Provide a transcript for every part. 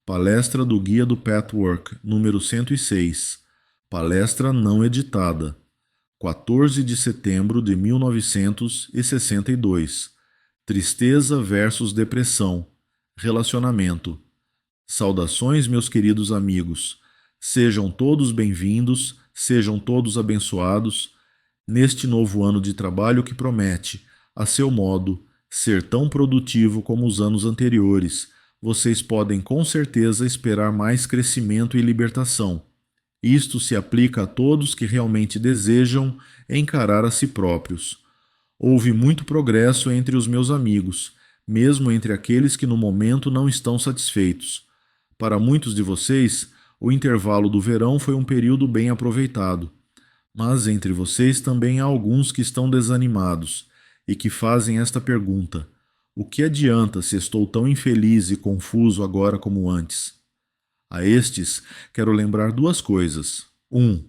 Palestra do Guia do Pathwork, número 106. Palestra não editada. 14 de setembro de 1962. Tristeza versus depressão. Relacionamento. Saudações, meus queridos amigos. Sejam todos bem-vindos, sejam todos abençoados neste novo ano de trabalho que promete, a seu modo, ser tão produtivo como os anos anteriores. Vocês podem com certeza esperar mais crescimento e libertação. Isto se aplica a todos que realmente desejam encarar a si próprios. Houve muito progresso entre os meus amigos, mesmo entre aqueles que no momento não estão satisfeitos. Para muitos de vocês, o intervalo do verão foi um período bem aproveitado. Mas entre vocês também há alguns que estão desanimados e que fazem esta pergunta: o que adianta se estou tão infeliz e confuso agora como antes? A estes, quero lembrar duas coisas. 1.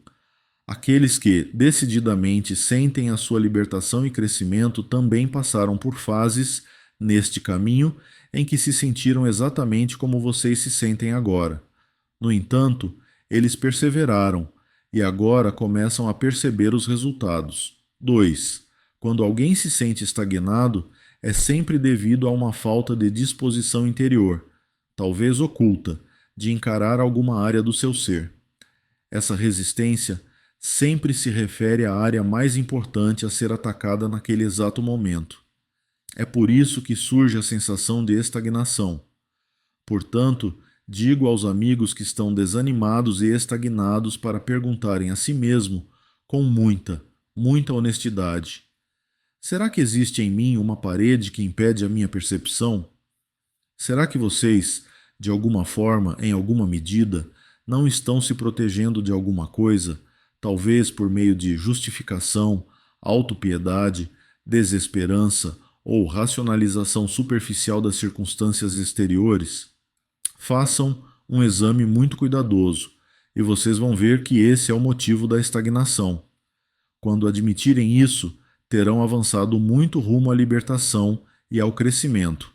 Aqueles que, decididamente, sentem a sua libertação e crescimento também passaram por fases, neste caminho, em que se sentiram exatamente como vocês se sentem agora. No entanto, eles perseveraram e agora começam a perceber os resultados. 2. Quando alguém se sente estagnado, é sempre devido a uma falta de disposição interior, talvez oculta, de encarar alguma área do seu ser. Essa resistência sempre se refere à área mais importante a ser atacada naquele exato momento. É por isso que surge a sensação de estagnação. Portanto, digo aos amigos que estão desanimados e estagnados para perguntarem a si mesmo, com muita honestidade: será que existe em mim uma parede que impede a minha percepção? Será que vocês, de alguma forma, em alguma medida, não estão se protegendo de alguma coisa, talvez por meio de justificação, autopiedade, desesperança ou racionalização superficial das circunstâncias exteriores? Façam um exame muito cuidadoso e vocês vão ver que esse é o motivo da estagnação. Quando admitirem isso, terão avançado muito rumo à libertação e ao crescimento.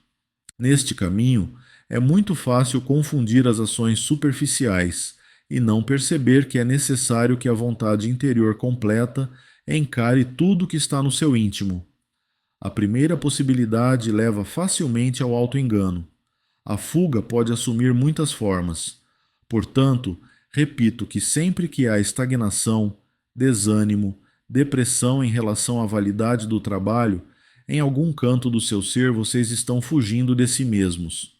Neste caminho, é muito fácil confundir as ações superficiais e não perceber que é necessário que a vontade interior completa encare tudo que está no seu íntimo. A primeira possibilidade leva facilmente ao auto-engano. A fuga pode assumir muitas formas. Portanto, repito que sempre que há estagnação, desânimo, depressão em relação à validade do trabalho, em algum canto do seu ser vocês estão fugindo de si mesmos.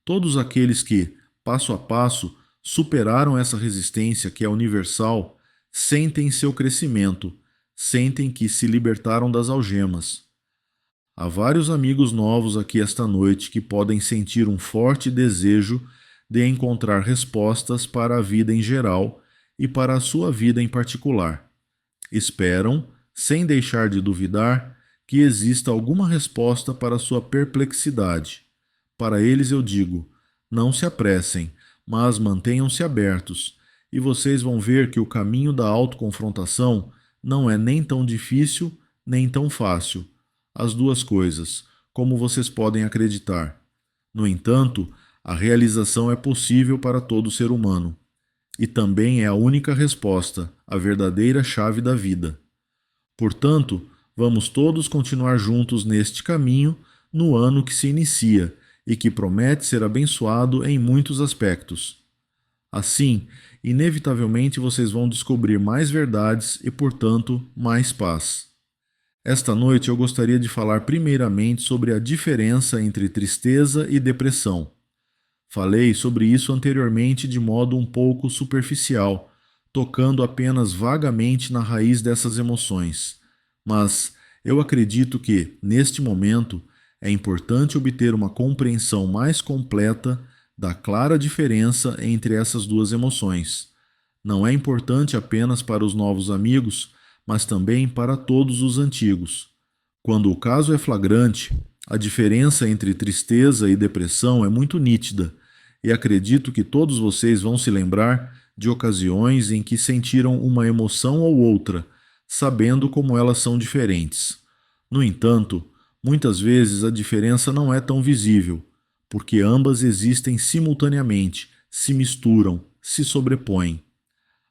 Todos aqueles que, passo a passo, superaram essa resistência que é universal, sentem seu crescimento, sentem que se libertaram das algemas. Há vários amigos novos aqui esta noite que podem sentir um forte desejo de encontrar respostas para a vida em geral e para a sua vida em particular. Esperam, sem deixar de duvidar, que exista alguma resposta para a sua perplexidade. Para eles eu digo: não se apressem, mas mantenham-se abertos, e vocês vão ver que o caminho da autoconfrontação não é nem tão difícil, nem tão fácil. As duas coisas, como vocês podem acreditar. No entanto, a realização é possível para todo ser humano. E também é a única resposta, a verdadeira chave da vida. Portanto, vamos todos continuar juntos neste caminho no ano que se inicia e que promete ser abençoado em muitos aspectos. Assim, inevitavelmente vocês vão descobrir mais verdades e, portanto, mais paz. Esta noite eu gostaria de falar primeiramente sobre a diferença entre tristeza e depressão. Falei sobre isso anteriormente de modo um pouco superficial, tocando apenas vagamente na raiz dessas emoções. Mas eu acredito que, neste momento, é importante obter uma compreensão mais completa da clara diferença entre essas duas emoções. Não é importante apenas para os novos amigos, mas também para todos os antigos. Quando o caso é flagrante, a diferença entre tristeza e depressão é muito nítida, e acredito que todos vocês vão se lembrar de ocasiões em que sentiram uma emoção ou outra, sabendo como elas são diferentes. No entanto, muitas vezes a diferença não é tão visível. porque ambas existem simultaneamente, se misturam, se sobrepõem.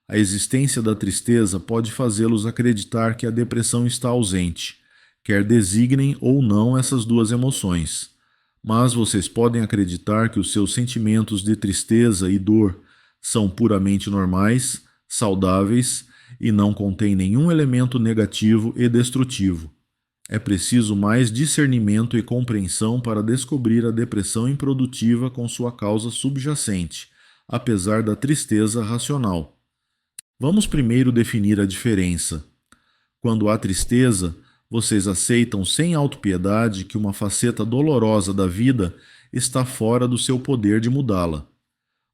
A existência da tristeza pode fazê-los acreditar que a depressão está ausente, quer designem ou não essas duas emoções. Mas vocês podem acreditar que os seus sentimentos de tristeza e dor são puramente normais, saudáveis e não contêm nenhum elemento negativo e destrutivo. É preciso mais discernimento e compreensão para descobrir a depressão improdutiva com sua causa subjacente, apesar da tristeza racional. Vamos primeiro definir a diferença. Quando há tristeza, vocês aceitam sem autopiedade que uma faceta dolorosa da vida está fora do seu poder de mudá-la.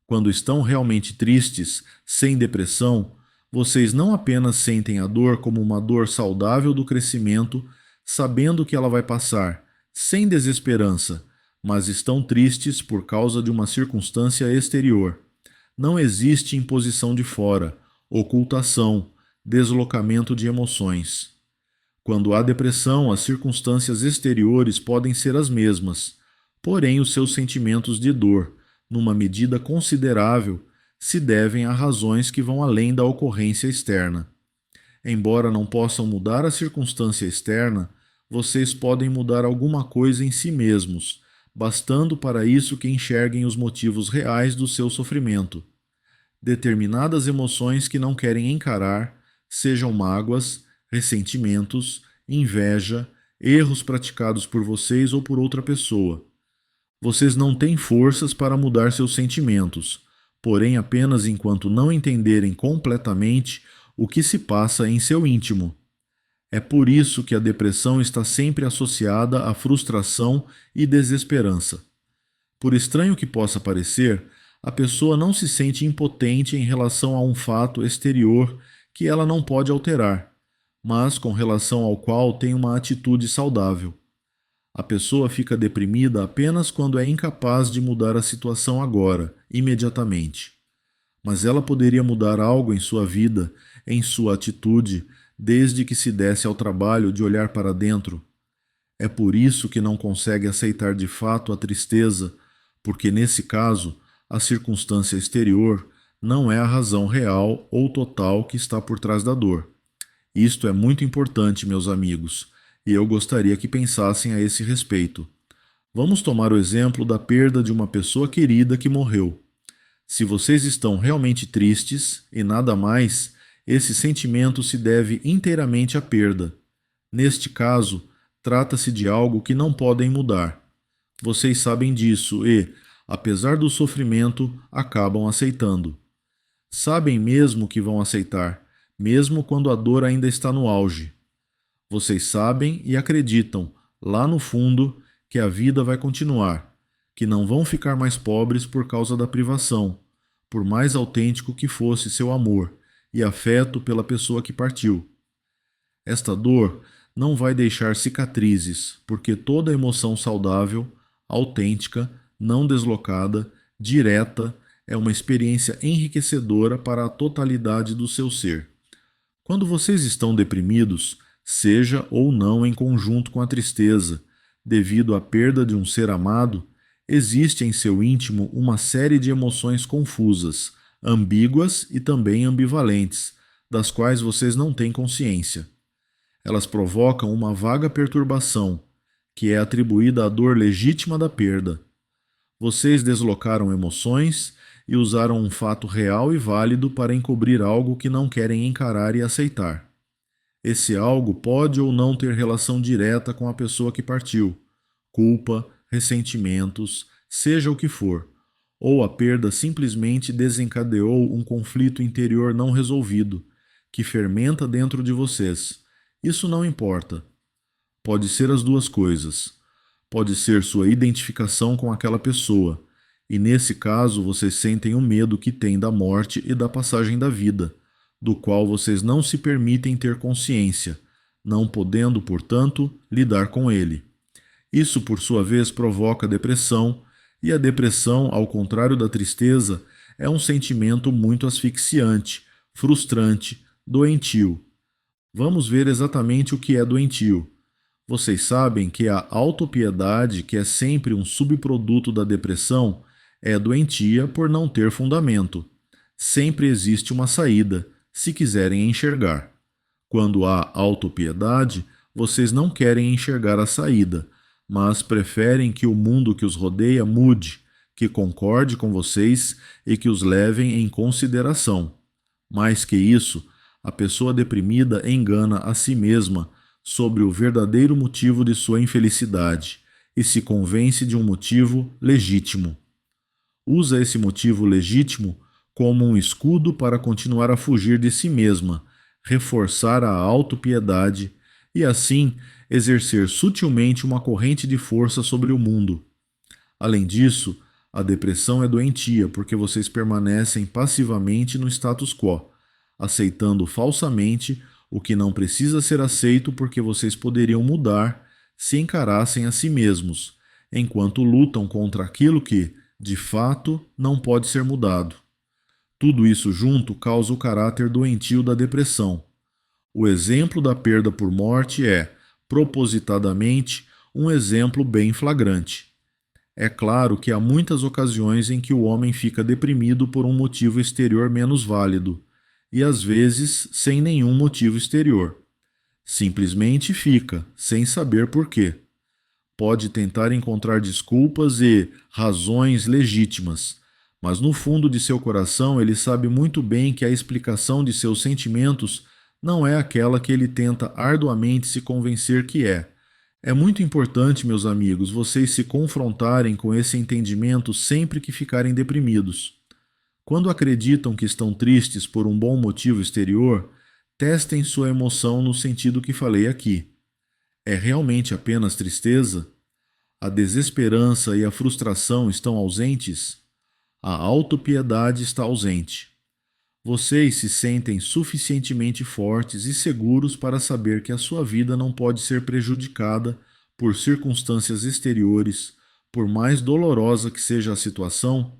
Quando estão realmente tristes, sem depressão, vocês não apenas sentem a dor como uma dor saudável do crescimento, sabendo que ela vai passar, sem desesperança, mas estão tristes por causa de uma circunstância exterior. Não existe imposição de fora, ocultação, deslocamento de emoções. Quando há depressão, as circunstâncias exteriores podem ser as mesmas, porém os seus sentimentos de dor, numa medida considerável, se devem a razões que vão além da ocorrência externa. Embora não possam mudar a circunstância externa, vocês podem mudar alguma coisa em si mesmos, bastando para isso que enxerguem os motivos reais do seu sofrimento. Determinadas emoções que não querem encarar, sejam mágoas, ressentimentos, inveja, erros praticados por vocês ou por outra pessoa. Vocês não têm forças para mudar seus sentimentos, porém apenas enquanto não entenderem completamente o que se passa em seu íntimo. É por isso que a depressão está sempre associada à frustração e desesperança. Por estranho que possa parecer, a pessoa não se sente impotente em relação a um fato exterior que ela não pode alterar, mas com relação ao qual tem uma atitude saudável. A pessoa fica deprimida apenas quando é incapaz de mudar a situação agora, imediatamente. Mas ela poderia mudar algo em sua vida, em sua atitude, desde que se desse ao trabalho de olhar para dentro. É por isso que não consegue aceitar de fato a tristeza, porque nesse caso, a circunstância exterior não é a razão real ou total que está por trás da dor. Isto é muito importante, meus amigos, e eu gostaria que pensassem a esse respeito. Vamos tomar o exemplo da perda de uma pessoa querida que morreu. Se vocês estão realmente tristes e nada mais, esse sentimento se deve inteiramente à perda. Neste caso, trata-se de algo que não podem mudar. Vocês sabem disso e, apesar do sofrimento, acabam aceitando. Sabem mesmo que vão aceitar, mesmo quando a dor ainda está no auge. Vocês sabem e acreditam, lá no fundo, que a vida vai continuar, que não vão ficar mais pobres por causa da privação, por mais autêntico que fosse seu amor e afeto pela pessoa que partiu. Esta dor não vai deixar cicatrizes, porque toda emoção saudável, autêntica, não deslocada, direta, é uma experiência enriquecedora para a totalidade do seu ser. Quando vocês estão deprimidos, seja ou não em conjunto com a tristeza, devido à perda de um ser amado, existe em seu íntimo uma série de emoções confusas, ambíguas e também ambivalentes, das quais vocês não têm consciência. Elas provocam uma vaga perturbação, que é atribuída à dor legítima da perda. Vocês deslocaram emoções e usaram um fato real e válido para encobrir algo que não querem encarar e aceitar. Esse algo pode ou não ter relação direta com a pessoa que partiu, culpa, ressentimentos, seja o que for, ou a perda simplesmente desencadeou um conflito interior não resolvido, que fermenta dentro de vocês. Isso não importa. Pode ser as duas coisas. Pode ser sua identificação com aquela pessoa, e nesse caso vocês sentem o medo que têm da morte e da passagem da vida, do qual vocês não se permitem ter consciência, não podendo, portanto, lidar com ele. Isso, por sua vez, provoca depressão, e a depressão, ao contrário da tristeza, é um sentimento muito asfixiante, frustrante, doentio. Vamos ver exatamente o que é doentio. Vocês sabem que a autopiedade, que é sempre um subproduto da depressão, é doentia por não ter fundamento. Sempre existe uma saída, se quiserem enxergar. Quando há autopiedade, vocês não querem enxergar a saída, mas preferem que o mundo que os rodeia mude, que concorde com vocês e que os levem em consideração. Mais que isso, a pessoa deprimida engana a si mesma sobre o verdadeiro motivo de sua infelicidade e se convence de um motivo legítimo. Usa esse motivo legítimo como um escudo para continuar a fugir de si mesma, reforçar a autopiedade e, assim, exercer sutilmente uma corrente de força sobre o mundo. Além disso, a depressão é doentia porque vocês permanecem passivamente no status quo, aceitando falsamente o que não precisa ser aceito porque vocês poderiam mudar se encarassem a si mesmos, enquanto lutam contra aquilo que, de fato, não pode ser mudado. Tudo isso junto causa o caráter doentio da depressão. O exemplo da perda por morte é, propositadamente, um exemplo bem flagrante. É claro que há muitas ocasiões em que o homem fica deprimido por um motivo exterior menos válido, e às vezes sem nenhum motivo exterior. Simplesmente fica, sem saber por quê. Pode tentar encontrar desculpas e razões legítimas, mas no fundo de seu coração ele sabe muito bem que a explicação de seus sentimentos não é aquela que ele tenta arduamente se convencer que é. É muito importante, meus amigos, vocês se confrontarem com esse entendimento sempre que ficarem deprimidos. Quando acreditam que estão tristes por um bom motivo exterior, testem sua emoção no sentido que falei aqui. É realmente apenas tristeza? A desesperança e a frustração estão ausentes? A autopiedade está ausente. Vocês se sentem suficientemente fortes e seguros para saber que a sua vida não pode ser prejudicada por circunstâncias exteriores, por mais dolorosa que seja a situação?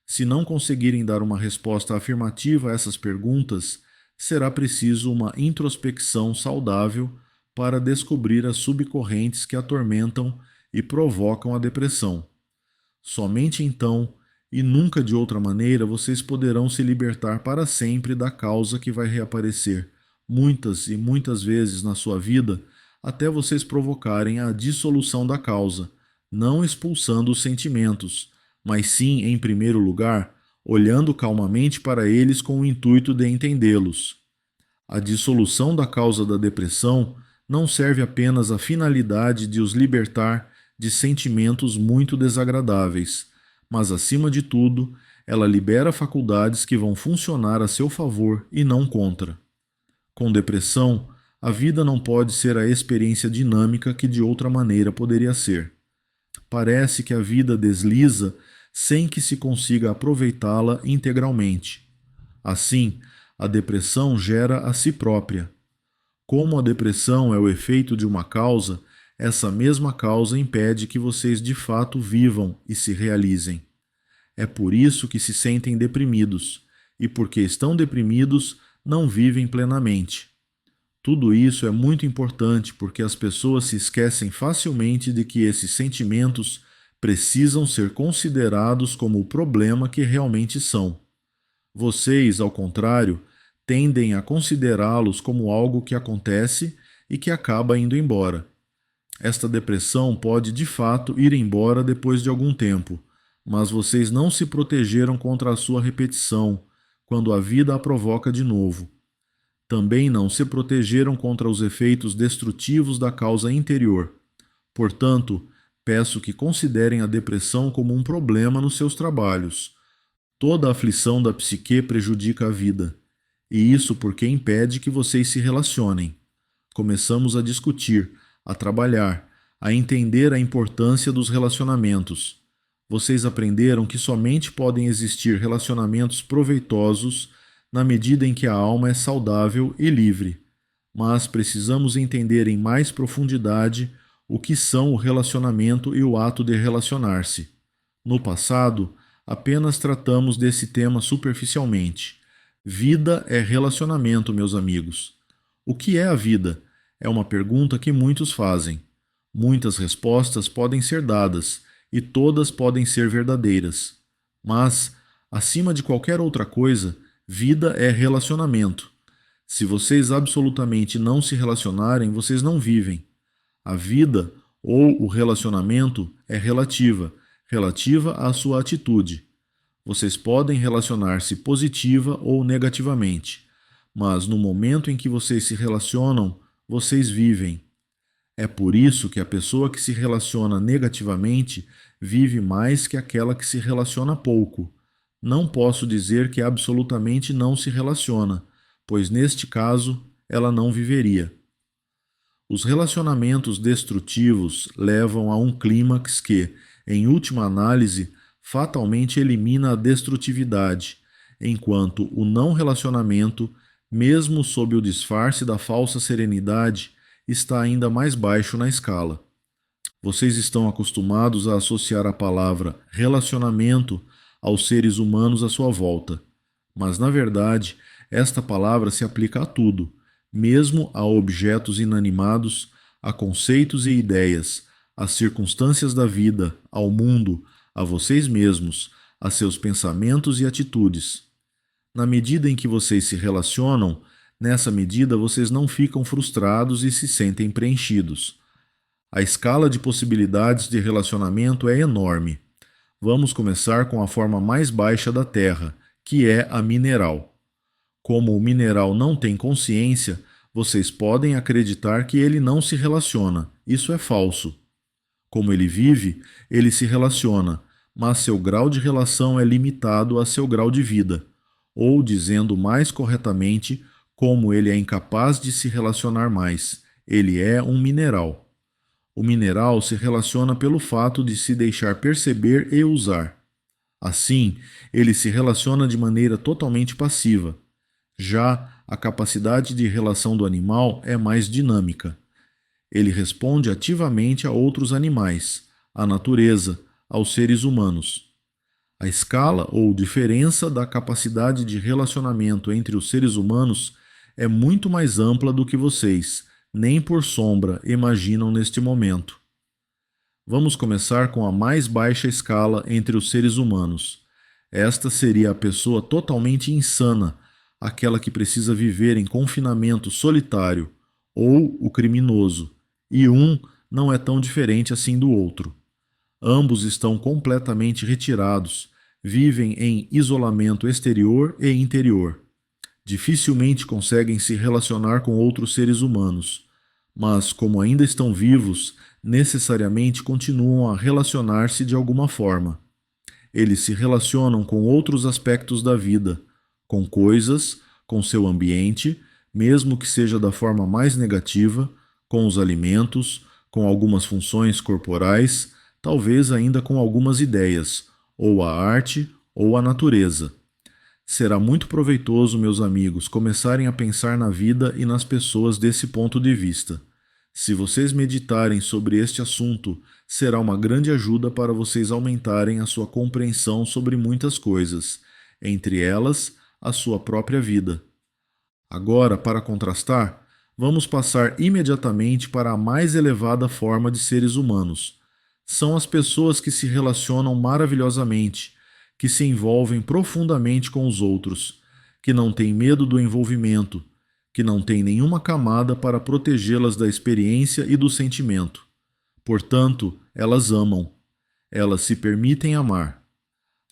Se não conseguirem dar uma resposta afirmativa a essas perguntas, será preciso uma introspecção saudável para descobrir as subcorrentes que atormentam e provocam a depressão. Somente então, e nunca de outra maneira, vocês poderão se libertar para sempre da causa que vai reaparecer muitas e muitas vezes na sua vida até vocês provocarem a dissolução da causa, não expulsando os sentimentos, mas sim, em primeiro lugar, olhando calmamente para eles com o intuito de entendê-los. A dissolução da causa da depressão não serve apenas à finalidade de os libertar de sentimentos muito desagradáveis, mas, acima de tudo, ela libera faculdades que vão funcionar a seu favor e não contra. Com depressão, a vida não pode ser a experiência dinâmica que de outra maneira poderia ser. Parece que a vida desliza sem que se consiga aproveitá-la integralmente. Assim, a depressão gera a si própria. Como a depressão é o efeito de uma causa, essa mesma causa impede que vocês de fato vivam e se realizem. É por isso que se sentem deprimidos, e porque estão deprimidos, não vivem plenamente. Tudo isso é muito importante porque as pessoas se esquecem facilmente de que esses sentimentos precisam ser considerados como o problema que realmente são. Vocês, ao contrário, tendem a considerá-los como algo que acontece e que acaba indo embora. Esta depressão pode de fato ir embora depois de algum tempo, mas vocês não se protegeram contra a sua repetição, quando a vida a provoca de novo. Também não se protegeram contra os efeitos destrutivos da causa interior. Portanto, peço que considerem a depressão como um problema nos seus trabalhos. Toda aflição da psique prejudica a vida, e isso porque impede que vocês se relacionem. Começamos a discutir, a trabalhar, a entender a importância dos relacionamentos. Vocês aprenderam que somente podem existir relacionamentos proveitosos na medida em que a alma é saudável e livre. Mas precisamos entender em mais profundidade o que são o relacionamento e o ato de relacionar-se. No passado, apenas tratamos desse tema superficialmente. Vida é relacionamento, meus amigos. O que é a vida? É uma pergunta que muitos fazem. Muitas respostas podem ser dadas e todas podem ser verdadeiras. Mas, acima de qualquer outra coisa, vida é relacionamento. Se vocês absolutamente não se relacionarem, vocês não vivem. A vida ou o relacionamento é relativa à sua atitude. Vocês podem relacionar-se positiva ou negativamente, mas no momento em que vocês se relacionam, vocês vivem. É por isso que a pessoa que se relaciona negativamente vive mais que aquela que se relaciona pouco. Não posso dizer que absolutamente não se relaciona, pois neste caso ela não viveria. Os relacionamentos destrutivos levam a um clímax que, em última análise, fatalmente elimina a destrutividade, enquanto o não relacionamento, mesmo sob o disfarce da falsa serenidade, está ainda mais baixo na escala. Vocês estão acostumados a associar a palavra relacionamento aos seres humanos à sua volta, mas na verdade, esta palavra se aplica a tudo, mesmo a objetos inanimados, a conceitos e ideias, às circunstâncias da vida, ao mundo, a vocês mesmos, a seus pensamentos e atitudes. Na medida em que vocês se relacionam, nessa medida vocês não ficam frustrados e se sentem preenchidos. A escala de possibilidades de relacionamento é enorme. Vamos começar com a forma mais baixa da Terra, que é a mineral. Como o mineral não tem consciência, vocês podem acreditar que ele não se relaciona. Isso é falso. Como ele vive, ele se relaciona, mas seu grau de relação é limitado a seu grau de vida. Ou, dizendo mais corretamente, como ele é incapaz de se relacionar mais, ele é um mineral. O mineral se relaciona pelo fato de se deixar perceber e usar. Assim, ele se relaciona de maneira totalmente passiva. Já a capacidade de relação do animal é mais dinâmica. Ele responde ativamente a outros animais, à natureza, aos seres humanos. A escala ou diferença da capacidade de relacionamento entre os seres humanos é muito mais ampla do que vocês, nem por sombra, imaginam neste momento. Vamos começar com a mais baixa escala entre os seres humanos. Esta seria a pessoa totalmente insana, aquela que precisa viver em confinamento solitário, ou o criminoso, e um não é tão diferente assim do outro. Ambos estão completamente retirados, vivem em isolamento exterior e interior. Dificilmente conseguem se relacionar com outros seres humanos, mas, como ainda estão vivos, necessariamente continuam a relacionar-se de alguma forma. Eles se relacionam com outros aspectos da vida, com coisas, com seu ambiente, mesmo que seja da forma mais negativa, com os alimentos, com algumas funções corporais, talvez ainda com algumas ideias, ou a arte, ou a natureza. Será muito proveitoso, meus amigos, começarem a pensar na vida e nas pessoas desse ponto de vista. Se vocês meditarem sobre este assunto, será uma grande ajuda para vocês aumentarem a sua compreensão sobre muitas coisas, entre elas, a sua própria vida. Agora, para contrastar, vamos passar imediatamente para a mais elevada forma de seres humanos. São as pessoas que se relacionam maravilhosamente, que se envolvem profundamente com os outros, que não têm medo do envolvimento, que não têm nenhuma camada para protegê-las da experiência e do sentimento. Portanto, elas amam. Elas se permitem amar.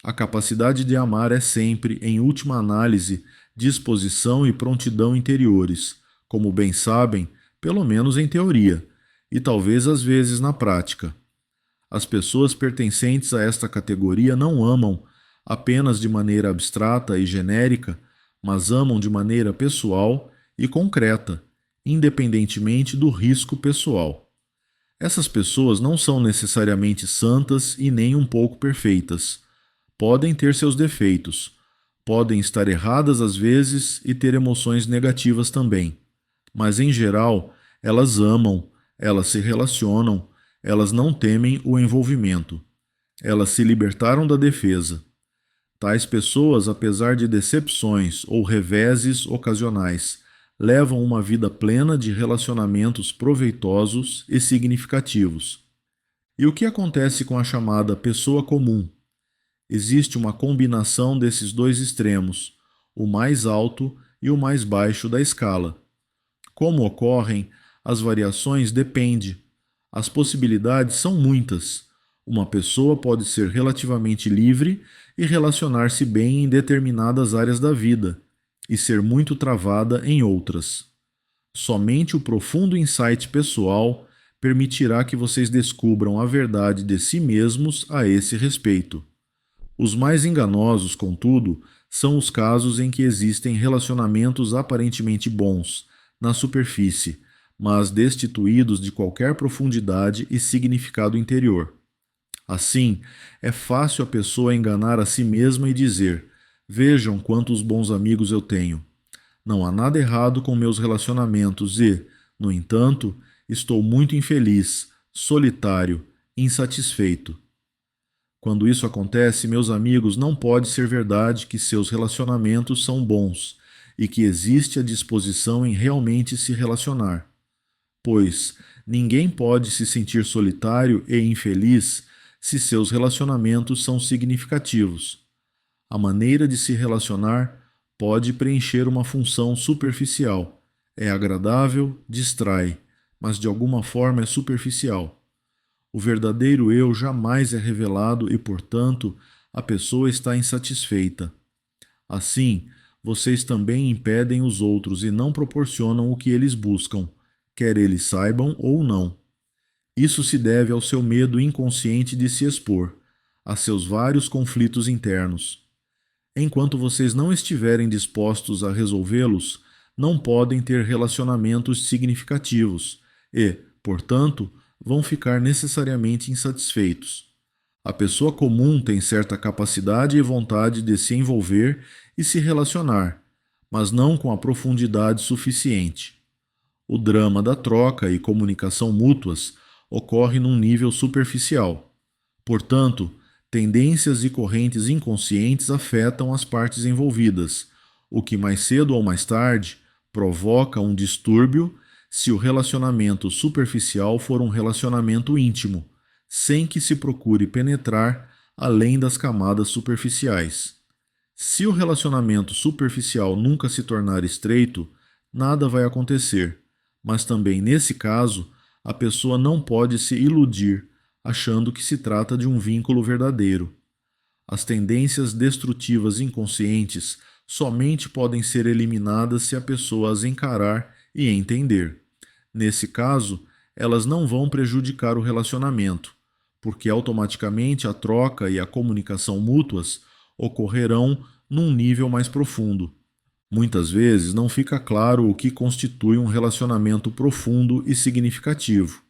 A capacidade de amar é sempre, em última análise, disposição e prontidão interiores, como bem sabem, pelo menos em teoria, e talvez às vezes na prática. As pessoas pertencentes a esta categoria não amam apenas de maneira abstrata e genérica, mas amam de maneira pessoal e concreta, independentemente do risco pessoal. Essas pessoas não são necessariamente santas e nem um pouco perfeitas. Podem ter seus defeitos, podem estar erradas às vezes e ter emoções negativas também. Mas, em geral, elas amam, elas se relacionam, elas não temem o envolvimento. Elas se libertaram da defesa. Tais pessoas, apesar de decepções ou reveses ocasionais, levam uma vida plena de relacionamentos proveitosos e significativos. E o que acontece com a chamada pessoa comum? Existe uma combinação desses dois extremos, o mais alto e o mais baixo da escala. Como ocorrem, as variações dependem. As possibilidades são muitas. Uma pessoa pode ser relativamente livre e relacionar-se bem em determinadas áreas da vida, e ser muito travada em outras. Somente o profundo insight pessoal permitirá que vocês descubram a verdade de si mesmos a esse respeito. Os mais enganosos, contudo, são os casos em que existem relacionamentos aparentemente bons, na superfície, mas destituídos de qualquer profundidade e significado interior. Assim, é fácil a pessoa enganar a si mesma e dizer: vejam quantos bons amigos eu tenho. Não há nada errado com meus relacionamentos e, no entanto, estou muito infeliz, solitário, insatisfeito. Quando isso acontece, meus amigos, não pode ser verdade que seus relacionamentos são bons e que existe a disposição em realmente se relacionar. Pois ninguém pode se sentir solitário e infeliz se seus relacionamentos são significativos. A maneira de se relacionar pode preencher uma função superficial. É agradável, distrai, mas de alguma forma é superficial. O verdadeiro eu jamais é revelado e, portanto, a pessoa está insatisfeita. Assim, vocês também impedem os outros e não proporcionam o que eles buscam, quer eles saibam ou não. Isso se deve ao seu medo inconsciente de se expor, a seus vários conflitos internos. Enquanto vocês não estiverem dispostos a resolvê-los, não podem ter relacionamentos significativos e, portanto, vão ficar necessariamente insatisfeitos. A pessoa comum tem certa capacidade e vontade de se envolver e se relacionar, mas não com a profundidade suficiente. O drama da troca e comunicação mútuas ocorre num nível superficial. Portanto, tendências e correntes inconscientes afetam as partes envolvidas, o que mais cedo ou mais tarde provoca um distúrbio se o relacionamento superficial for um relacionamento íntimo, sem que se procure penetrar além das camadas superficiais. Se o relacionamento superficial nunca se tornar estreito, nada vai acontecer, mas também nesse caso, a pessoa não pode se iludir achando que se trata de um vínculo verdadeiro. As tendências destrutivas inconscientes somente podem ser eliminadas se a pessoa as encarar e entender. Nesse caso, elas não vão prejudicar o relacionamento, porque automaticamente a troca e a comunicação mútuas ocorrerão num nível mais profundo. Muitas vezes não fica claro o que constitui um relacionamento profundo e significativo.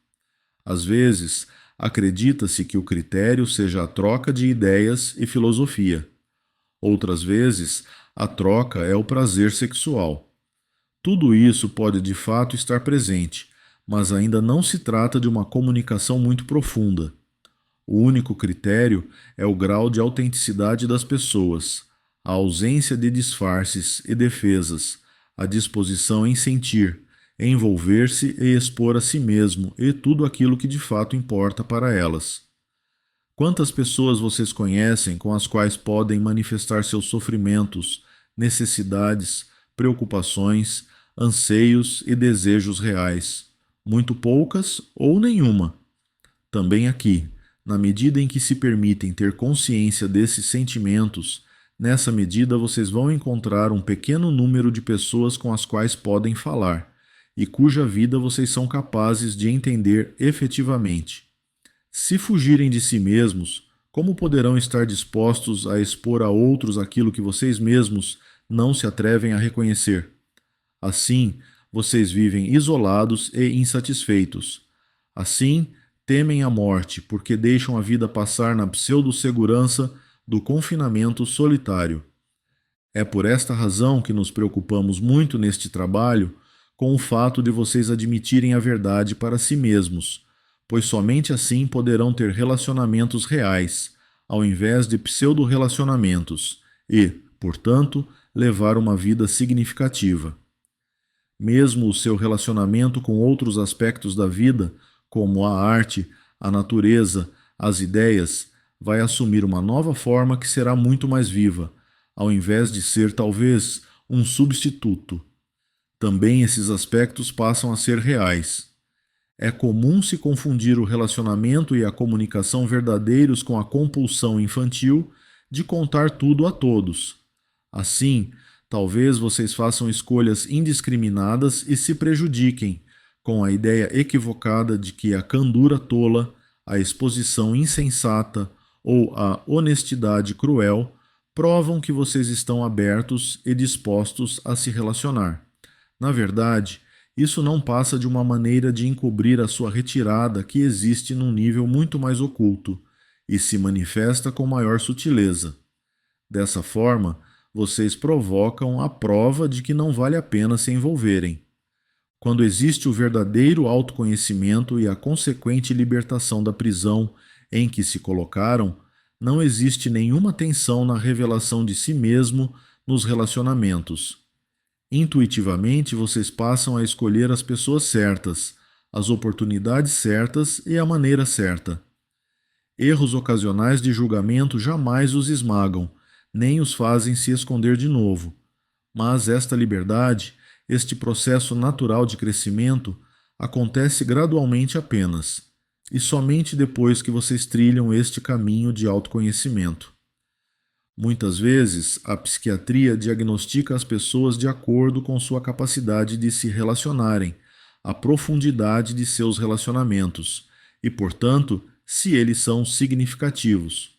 Às vezes, acredita-se que o critério seja a troca de ideias e filosofia. Outras vezes, a troca é o prazer sexual. Tudo isso pode de fato estar presente, mas ainda não se trata de uma comunicação muito profunda. O único critério é o grau de autenticidade das pessoas, a ausência de disfarces e defesas, a disposição em sentir, envolver-se e expor a si mesmo e tudo aquilo que de fato importa para elas. Quantas pessoas vocês conhecem com as quais podem manifestar seus sofrimentos, necessidades, preocupações, anseios e desejos reais? Muito poucas ou nenhuma. Também aqui, na medida em que se permitem ter consciência desses sentimentos, nessa medida vocês vão encontrar um pequeno número de pessoas com as quais podem falar e cuja vida vocês são capazes de entender efetivamente. Se fugirem de si mesmos, como poderão estar dispostos a expor a outros aquilo que vocês mesmos não se atrevem a reconhecer? Assim, vocês vivem isolados e insatisfeitos. Assim, temem a morte, porque deixam a vida passar na pseudo-segurança do confinamento solitário. É por esta razão que nos preocupamos muito neste trabalho com o fato de vocês admitirem a verdade para si mesmos, pois somente assim poderão ter relacionamentos reais, ao invés de pseudo-relacionamentos, e, portanto, levar uma vida significativa. Mesmo o seu relacionamento com outros aspectos da vida, como a arte, a natureza, as ideias, vai assumir uma nova forma que será muito mais viva, ao invés de ser talvez um substituto. Também esses aspectos passam a ser reais. É comum se confundir o relacionamento e a comunicação verdadeiros com a compulsão infantil de contar tudo a todos. Assim, talvez vocês façam escolhas indiscriminadas e se prejudiquem, com a ideia equivocada de que a candura tola, a exposição insensata ou a honestidade cruel provam que vocês estão abertos e dispostos a se relacionar. Na verdade, isso não passa de uma maneira de encobrir a sua retirada que existe num nível muito mais oculto e se manifesta com maior sutileza. Dessa forma, vocês provocam a prova de que não vale a pena se envolverem. Quando existe o verdadeiro autoconhecimento e a consequente libertação da prisão em que se colocaram, não existe nenhuma tensão na revelação de si mesmo nos relacionamentos. Intuitivamente, vocês passam a escolher as pessoas certas, as oportunidades certas e a maneira certa. Erros ocasionais de julgamento jamais os esmagam, nem os fazem se esconder de novo. Mas esta liberdade, este processo natural de crescimento, acontece gradualmente apenas, e somente depois que vocês trilham este caminho de autoconhecimento. Muitas vezes, a psiquiatria diagnostica as pessoas de acordo com sua capacidade de se relacionarem, a profundidade de seus relacionamentos e, portanto, se eles são significativos.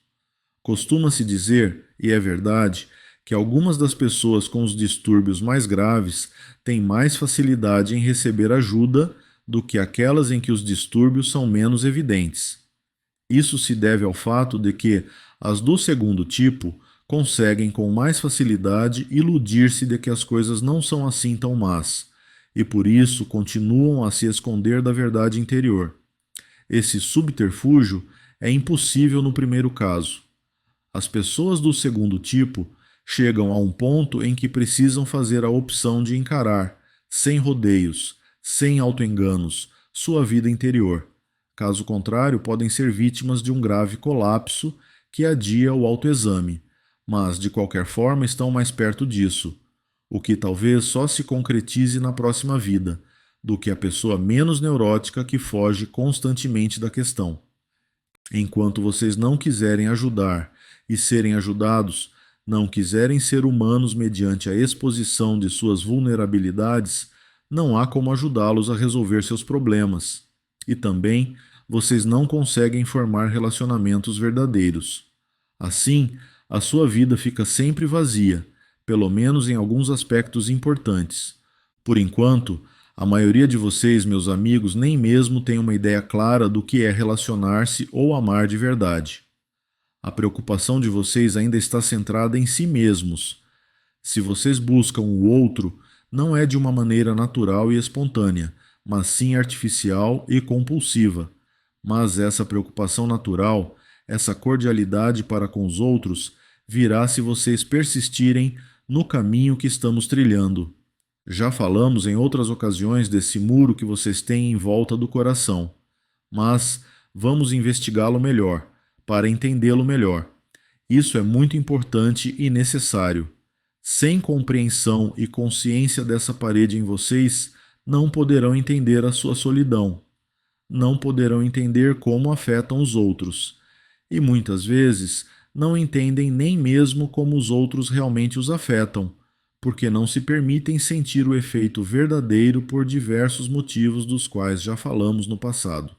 Costuma-se dizer, e é verdade, que algumas das pessoas com os distúrbios mais graves têm mais facilidade em receber ajuda do que aquelas em que os distúrbios são menos evidentes. Isso se deve ao fato de que as do segundo tipo conseguem com mais facilidade iludir-se de que as coisas não são assim tão más, e por isso continuam a se esconder da verdade interior. Esse subterfúgio é impossível no primeiro caso. As pessoas do segundo tipo chegam a um ponto em que precisam fazer a opção de encarar, sem rodeios, sem autoenganos, sua vida interior. Caso contrário, podem ser vítimas de um grave colapso que adia o autoexame, mas de qualquer forma estão mais perto disso, o que talvez só se concretize na próxima vida, do que a pessoa menos neurótica que foge constantemente da questão. Enquanto vocês não quiserem ajudar e serem ajudados, não quiserem ser humanos mediante a exposição de suas vulnerabilidades, não há como ajudá-los a resolver seus problemas. E também, vocês não conseguem formar relacionamentos verdadeiros. Assim, a sua vida fica sempre vazia, pelo menos em alguns aspectos importantes. Por enquanto, a maioria de vocês, meus amigos, nem mesmo tem uma ideia clara do que é relacionar-se ou amar de verdade. A preocupação de vocês ainda está centrada em si mesmos. Se vocês buscam o outro, não é de uma maneira natural e espontânea, mas sim artificial e compulsiva. Mas essa preocupação natural, essa cordialidade para com os outros, virá se vocês persistirem no caminho que estamos trilhando. Já falamos em outras ocasiões desse muro que vocês têm em volta do coração, mas vamos investigá-lo melhor, para entendê-lo melhor. Isso é muito importante e necessário. Sem compreensão e consciência dessa parede em vocês, não poderão entender a sua solidão. Não poderão entender como afetam os outros. E muitas vezes não entendem nem mesmo como os outros realmente os afetam, porque não se permitem sentir o efeito verdadeiro por diversos motivos dos quais já falamos no passado.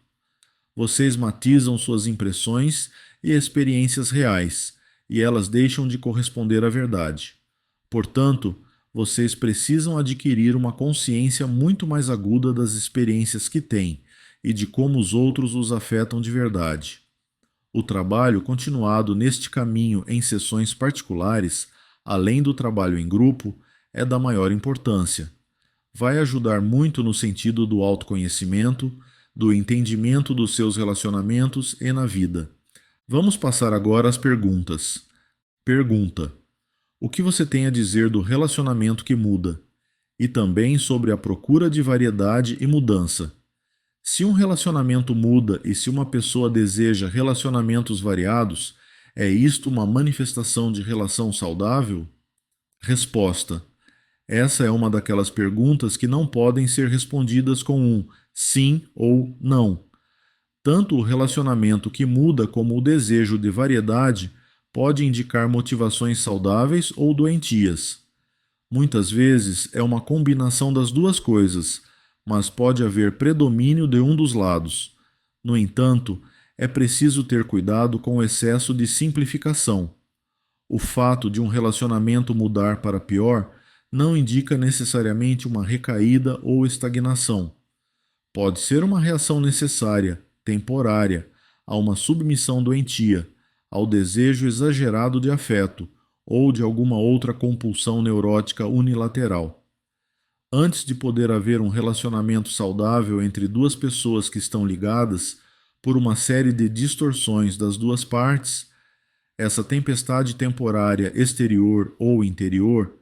Vocês matizam suas impressões e experiências reais, e elas deixam de corresponder à verdade. Portanto, vocês precisam adquirir uma consciência muito mais aguda das experiências que têm e de como os outros os afetam de verdade. O trabalho continuado neste caminho em sessões particulares, além do trabalho em grupo, é da maior importância. Vai ajudar muito no sentido do autoconhecimento, do entendimento dos seus relacionamentos e na vida. Vamos passar agora às perguntas. Pergunta: o que você tem a dizer do relacionamento que muda? e também sobre a procura de variedade e mudança. Se um relacionamento muda e se uma pessoa deseja relacionamentos variados, é isto uma manifestação de relação saudável? Resposta: essa é uma daquelas perguntas que não podem ser respondidas com um sim ou não. Tanto o relacionamento que muda como o desejo de variedade pode indicar motivações saudáveis ou doentias. Muitas vezes é uma combinação das duas coisas, mas pode haver predomínio de um dos lados. No entanto, é preciso ter cuidado com o excesso de simplificação. O fato de um relacionamento mudar para pior não indica necessariamente uma recaída ou estagnação. Pode ser uma reação necessária, temporária, a uma submissão doentia, ao desejo exagerado de afeto ou de alguma outra compulsão neurótica unilateral. Antes de poder haver um relacionamento saudável entre duas pessoas que estão ligadas por uma série de distorções das duas partes, essa tempestade temporária exterior ou interior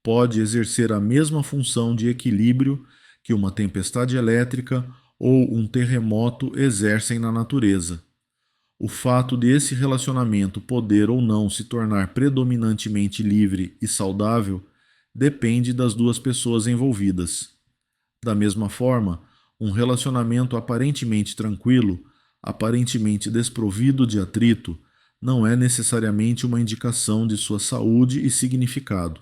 pode exercer a mesma função de equilíbrio que uma tempestade elétrica ou um terremoto exercem na natureza. O fato de esse relacionamento poder ou não se tornar predominantemente livre e saudável depende das duas pessoas envolvidas. Da mesma forma, um relacionamento aparentemente tranquilo, aparentemente desprovido de atrito, não é necessariamente uma indicação de sua saúde e significado.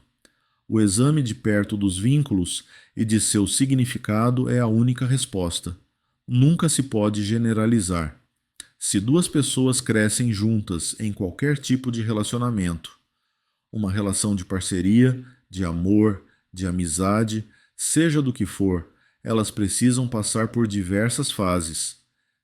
O exame de perto dos vínculos e de seu significado é a única resposta. Nunca se pode generalizar. Se duas pessoas crescem juntas em qualquer tipo de relacionamento, uma relação de parceria, de amor, de amizade, seja do que for, elas precisam passar por diversas fases.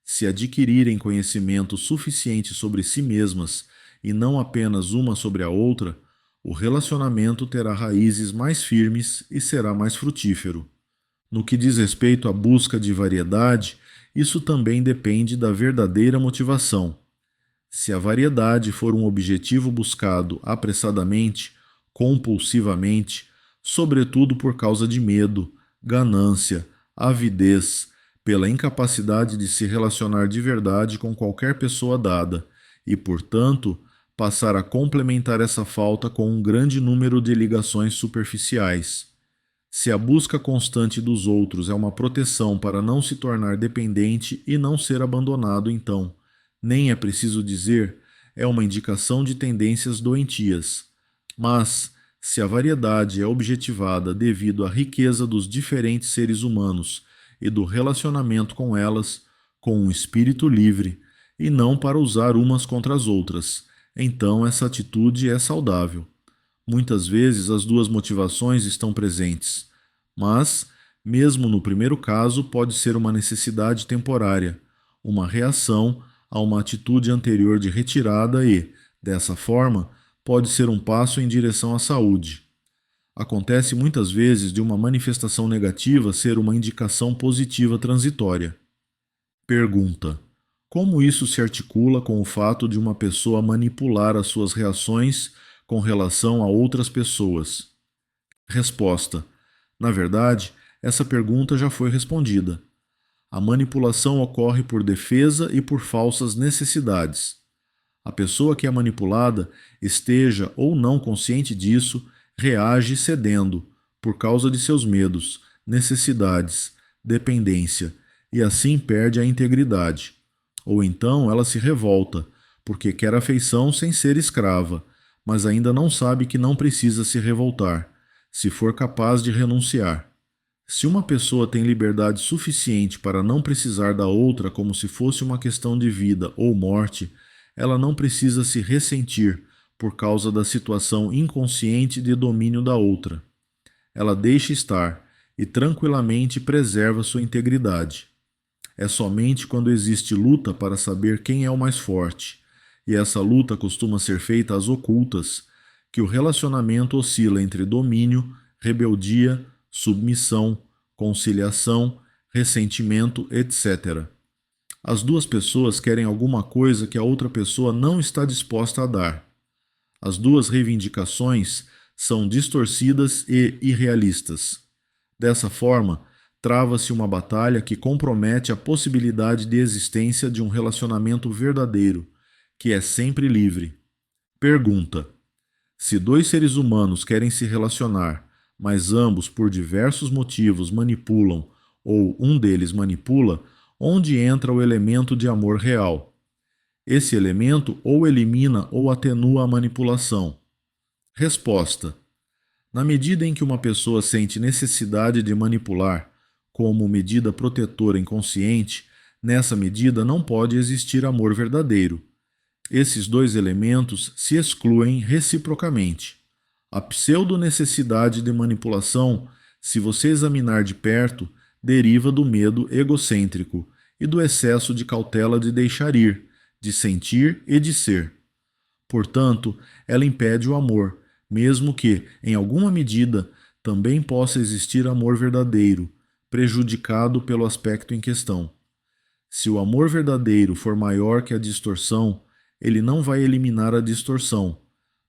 Se adquirirem conhecimento suficiente sobre si mesmas e não apenas uma sobre a outra, o relacionamento terá raízes mais firmes e será mais frutífero. No que diz respeito à busca de variedade, isso também depende da verdadeira motivação. Se a variedade for um objetivo buscado apressadamente, compulsivamente, sobretudo por causa de medo, ganância, avidez, pela incapacidade de se relacionar de verdade com qualquer pessoa dada e, portanto, passar a complementar essa falta com um grande número de ligações superficiais. Se a busca constante dos outros é uma proteção para não se tornar dependente e não ser abandonado, então, nem é preciso dizer, é uma indicação de tendências doentias. Mas, se a variedade é objetivada devido à riqueza dos diferentes seres humanos e do relacionamento com elas, com um espírito livre, e não para usar umas contra as outras, então essa atitude é saudável. Muitas vezes as duas motivações estão presentes, mas, mesmo no primeiro caso, pode ser uma necessidade temporária, uma reação a uma atitude anterior de retirada e, dessa forma, pode ser um passo em direção à saúde. Acontece muitas vezes de uma manifestação negativa ser uma indicação positiva transitória. Pergunta: como isso se articula com o fato de uma pessoa manipular as suas reações com relação a outras pessoas? Resposta: na verdade, essa pergunta já foi respondida. A manipulação ocorre por defesa e por falsas necessidades. A pessoa que é manipulada, esteja ou não consciente disso, reage cedendo, por causa de seus medos, necessidades, dependência, e assim perde a integridade. Ou então ela se revolta, porque quer afeição sem ser escrava, mas ainda não sabe que não precisa se revoltar, se for capaz de renunciar. Se uma pessoa tem liberdade suficiente para não precisar da outra como se fosse uma questão de vida ou morte, ela não precisa se ressentir por causa da situação inconsciente de domínio da outra. Ela deixa estar e tranquilamente preserva sua integridade. É somente quando existe luta para saber quem é o mais forte, e essa luta costuma ser feita às ocultas, que o relacionamento oscila entre domínio, rebeldia, submissão, conciliação, ressentimento, etc. As duas pessoas querem alguma coisa que a outra pessoa não está disposta a dar. As duas reivindicações são distorcidas e irrealistas. Dessa forma, trava-se uma batalha que compromete a possibilidade de existência de um relacionamento verdadeiro, que é sempre livre. Pergunta: se dois seres humanos querem se relacionar, mas ambos, por diversos motivos, manipulam ou um deles manipula, onde entra o elemento de amor real? Esse elemento ou elimina ou atenua a manipulação. Resposta: na medida em que uma pessoa sente necessidade de manipular, como medida protetora inconsciente, nessa medida não pode existir amor verdadeiro. Esses dois elementos se excluem reciprocamente. A pseudo-necessidade de manipulação, se você examinar de perto, deriva do medo egocêntrico e do excesso de cautela de deixar ir, de sentir e de ser. Portanto, ela impede o amor, mesmo que, em alguma medida, também possa existir amor verdadeiro, prejudicado pelo aspecto em questão. Se o amor verdadeiro for maior que a distorção, ele não vai eliminar a distorção,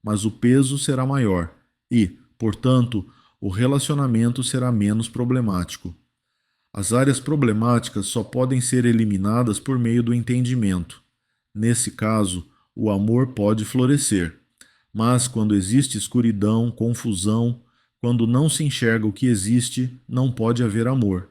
mas o peso será maior e, portanto, o relacionamento será menos problemático. As áreas problemáticas só podem ser eliminadas por meio do entendimento. Nesse caso, o amor pode florescer. Mas quando existe escuridão, confusão, quando não se enxerga o que existe, não pode haver amor.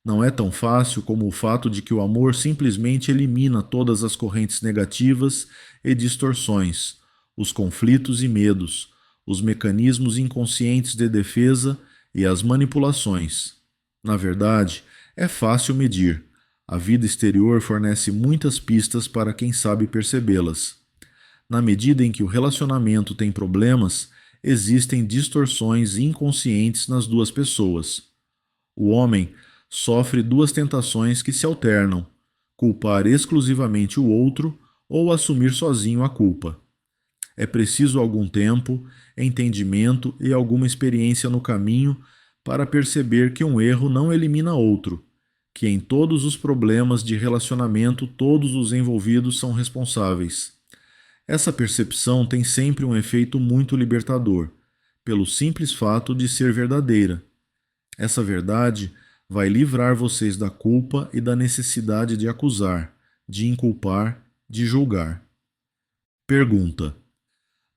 Não é tão fácil como o fato de que o amor simplesmente elimina todas as correntes negativas e distorções, os conflitos e medos, os mecanismos inconscientes de defesa e as manipulações. Na verdade, é fácil medir. A vida exterior fornece muitas pistas para quem sabe percebê-las. Na medida em que o relacionamento tem problemas, existem distorções inconscientes nas duas pessoas. O homem sofre duas tentações que se alternam: culpar exclusivamente o outro ou assumir sozinho a culpa. É preciso algum tempo, entendimento e alguma experiência no caminho para perceber que um erro não elimina outro, que em todos os problemas de relacionamento todos os envolvidos são responsáveis. Essa percepção tem sempre um efeito muito libertador, pelo simples fato de ser verdadeira. Essa verdade vai livrar vocês da culpa e da necessidade de acusar, de inculpar, de julgar. Pergunta: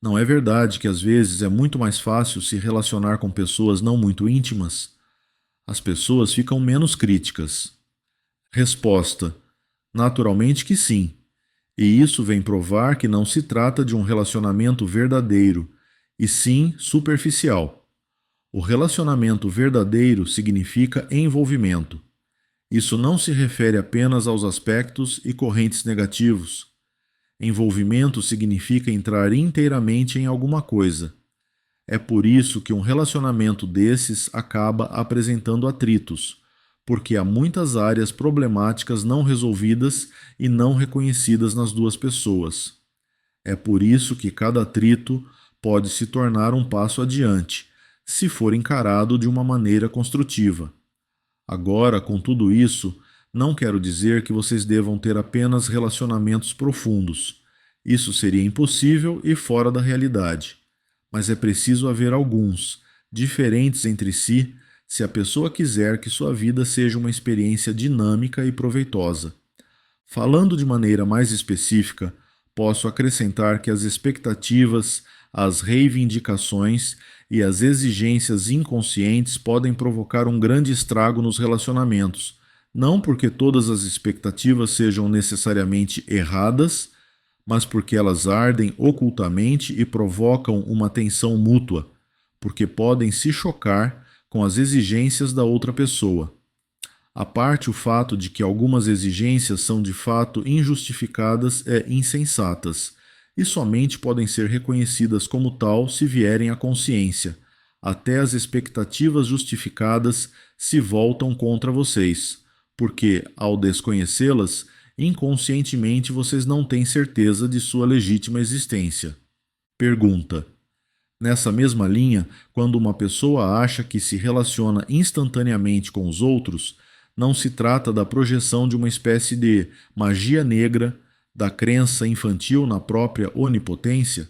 não é verdade que às vezes é muito mais fácil se relacionar com pessoas não muito íntimas? As pessoas ficam menos críticas. Resposta: naturalmente que sim. E isso vem provar que não se trata de um relacionamento verdadeiro, e sim superficial. O relacionamento verdadeiro significa envolvimento. Isso não se refere apenas aos aspectos e correntes negativos. Envolvimento significa entrar inteiramente em alguma coisa. É por isso que um relacionamento desses acaba apresentando atritos, porque há muitas áreas problemáticas não resolvidas e não reconhecidas nas duas pessoas. É por isso que cada atrito pode se tornar um passo adiante, se for encarado de uma maneira construtiva. Agora, com tudo isso, não quero dizer que vocês devam ter apenas relacionamentos profundos. Isso seria impossível e fora da realidade. Mas é preciso haver alguns, diferentes entre si, se a pessoa quiser que sua vida seja uma experiência dinâmica e proveitosa. Falando de maneira mais específica, posso acrescentar que as expectativas, as reivindicações e as exigências inconscientes podem provocar um grande estrago nos relacionamentos, não porque todas as expectativas sejam necessariamente erradas, mas porque elas ardem ocultamente e provocam uma tensão mútua, porque podem se chocar com as exigências da outra pessoa. À parte o fato de que algumas exigências são de fato injustificadas e insensatas, e somente podem ser reconhecidas como tal se vierem à consciência, até as expectativas justificadas se voltam contra vocês, porque, ao desconhecê-las, inconscientemente vocês não têm certeza de sua legítima existência. Pergunta: nessa mesma linha, quando uma pessoa acha que se relaciona instantaneamente com os outros, não se trata da projeção de uma espécie de magia negra, da crença infantil na própria onipotência?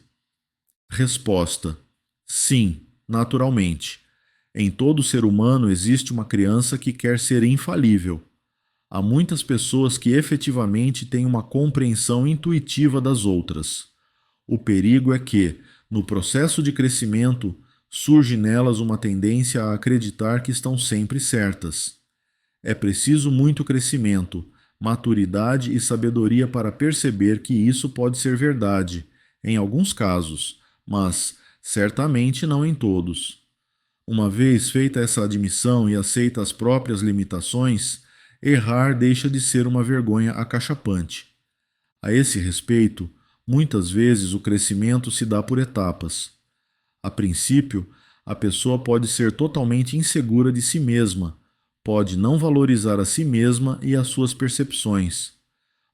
Resposta: sim, naturalmente. Em todo ser humano existe uma criança que quer ser infalível. Há muitas pessoas que efetivamente têm uma compreensão intuitiva das outras. O perigo é que, no processo de crescimento, surge nelas uma tendência a acreditar que estão sempre certas. É preciso muito crescimento, maturidade e sabedoria para perceber que isso pode ser verdade, em alguns casos, mas certamente não em todos. Uma vez feita essa admissão e aceita as próprias limitações, errar deixa de ser uma vergonha acachapante. A esse respeito, muitas vezes o crescimento se dá por etapas. A princípio, a pessoa pode ser totalmente insegura de si mesma, pode não valorizar a si mesma e as suas percepções,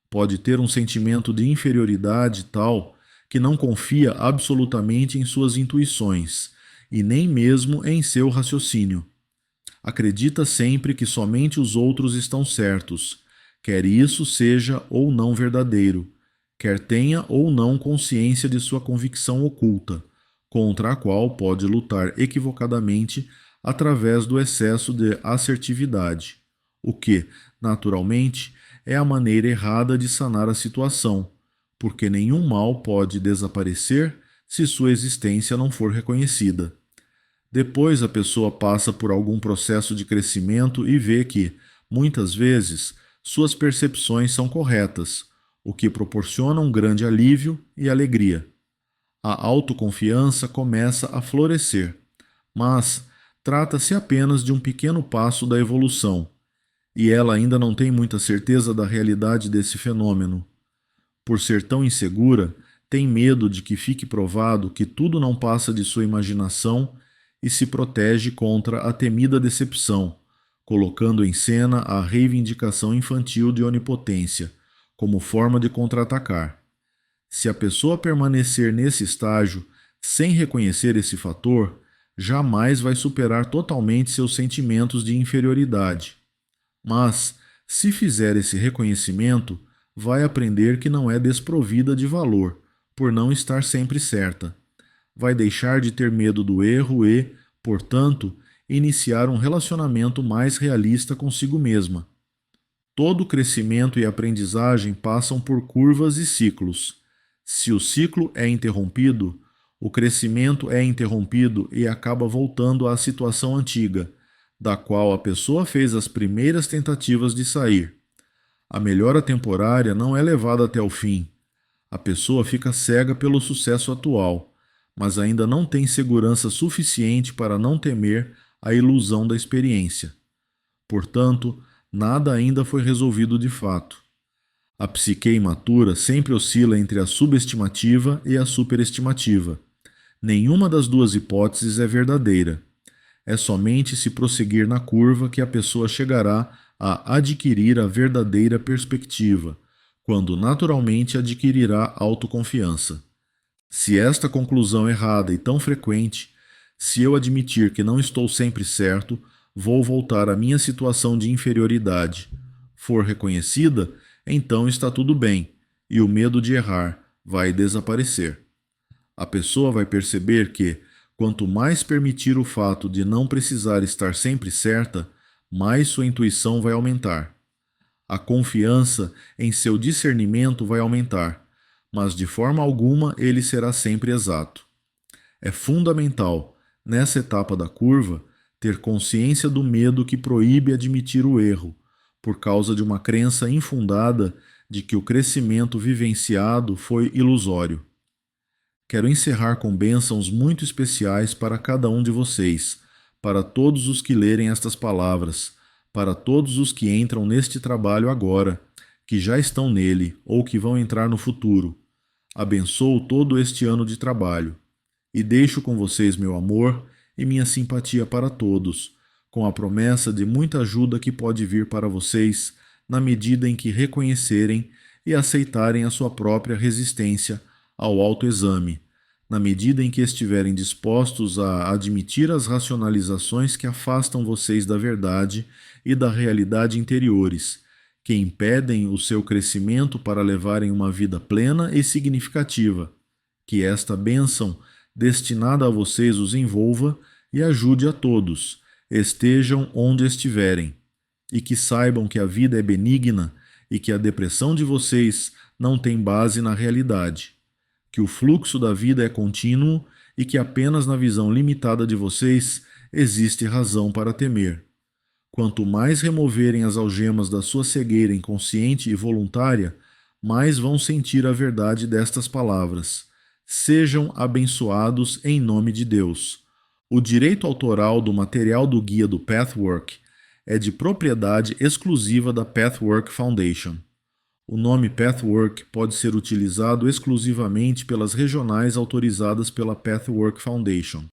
pode ter um sentimento de inferioridade tal que não confia absolutamente em suas intuições e nem mesmo em seu raciocínio. Acredita sempre que somente os outros estão certos, quer isso seja ou não verdadeiro, quer tenha ou não consciência de sua convicção oculta, contra a qual pode lutar equivocadamente através do excesso de assertividade, o que, naturalmente, é a maneira errada de sanar a situação, porque nenhum mal pode desaparecer se sua existência não for reconhecida. Depois a pessoa passa por algum processo de crescimento e vê que, muitas vezes, suas percepções são corretas, o que proporciona um grande alívio e alegria. A autoconfiança começa a florescer, mas trata-se apenas de um pequeno passo da evolução, e ela ainda não tem muita certeza da realidade desse fenômeno. Por ser tão insegura, tem medo de que fique provado que tudo não passa de sua imaginação e se protege contra a temida decepção, colocando em cena a reivindicação infantil de onipotência, como forma de contra-atacar. Se a pessoa permanecer nesse estágio sem reconhecer esse fator, jamais vai superar totalmente seus sentimentos de inferioridade. Mas, se fizer esse reconhecimento, vai aprender que não é desprovida de valor, por não estar sempre certa. Vai deixar de ter medo do erro e, portanto, iniciar um relacionamento mais realista consigo mesma. Todo crescimento e aprendizagem passam por curvas e ciclos. Se o ciclo é interrompido, o crescimento é interrompido e acaba voltando à situação antiga, da qual a pessoa fez as primeiras tentativas de sair. A melhora temporária não é levada até o fim. A pessoa fica cega pelo sucesso atual, mas ainda não tem segurança suficiente para não temer a ilusão da experiência. Portanto, nada ainda foi resolvido de fato. A psique imatura sempre oscila entre a subestimativa e a superestimativa. Nenhuma das duas hipóteses é verdadeira. É somente se prosseguir na curva que a pessoa chegará a adquirir a verdadeira perspectiva, quando naturalmente adquirirá autoconfiança. Se esta conclusão errada e tão frequente, se eu admitir que não estou sempre certo, vou voltar à minha situação de inferioridade, for reconhecida, então está tudo bem, e o medo de errar vai desaparecer. A pessoa vai perceber que, quanto mais permitir o fato de não precisar estar sempre certa, mais sua intuição vai aumentar. A confiança em seu discernimento vai aumentar, mas de forma alguma ele será sempre exato. É fundamental, nessa etapa da curva, ter consciência do medo que proíbe admitir o erro, por causa de uma crença infundada de que o crescimento vivenciado foi ilusório. Quero encerrar com bênçãos muito especiais para cada um de vocês, para todos os que lerem estas palavras, para todos os que entram neste trabalho agora, que já estão nele ou que vão entrar no futuro. Abençoo todo este ano de trabalho. E deixo com vocês meu amor e minha simpatia para todos, com a promessa de muita ajuda que pode vir para vocês na medida em que reconhecerem e aceitarem a sua própria resistência ao autoexame, na medida em que estiverem dispostos a admitir as racionalizações que afastam vocês da verdade e da realidade interiores, que impedem o seu crescimento para levarem uma vida plena e significativa. Que esta bênção destinada a vocês os envolva e ajude a todos, estejam onde estiverem, e que saibam que a vida é benigna e que a depressão de vocês não tem base na realidade, que o fluxo da vida é contínuo e que apenas na visão limitada de vocês existe razão para temer. Quanto mais removerem as algemas da sua cegueira inconsciente e voluntária, mais vão sentir a verdade destas palavras. Sejam abençoados em nome de Deus. O direito autoral do material do guia do Pathwork é de propriedade exclusiva da Pathwork Foundation. O nome Pathwork pode ser utilizado exclusivamente pelas regionais autorizadas pela Pathwork Foundation.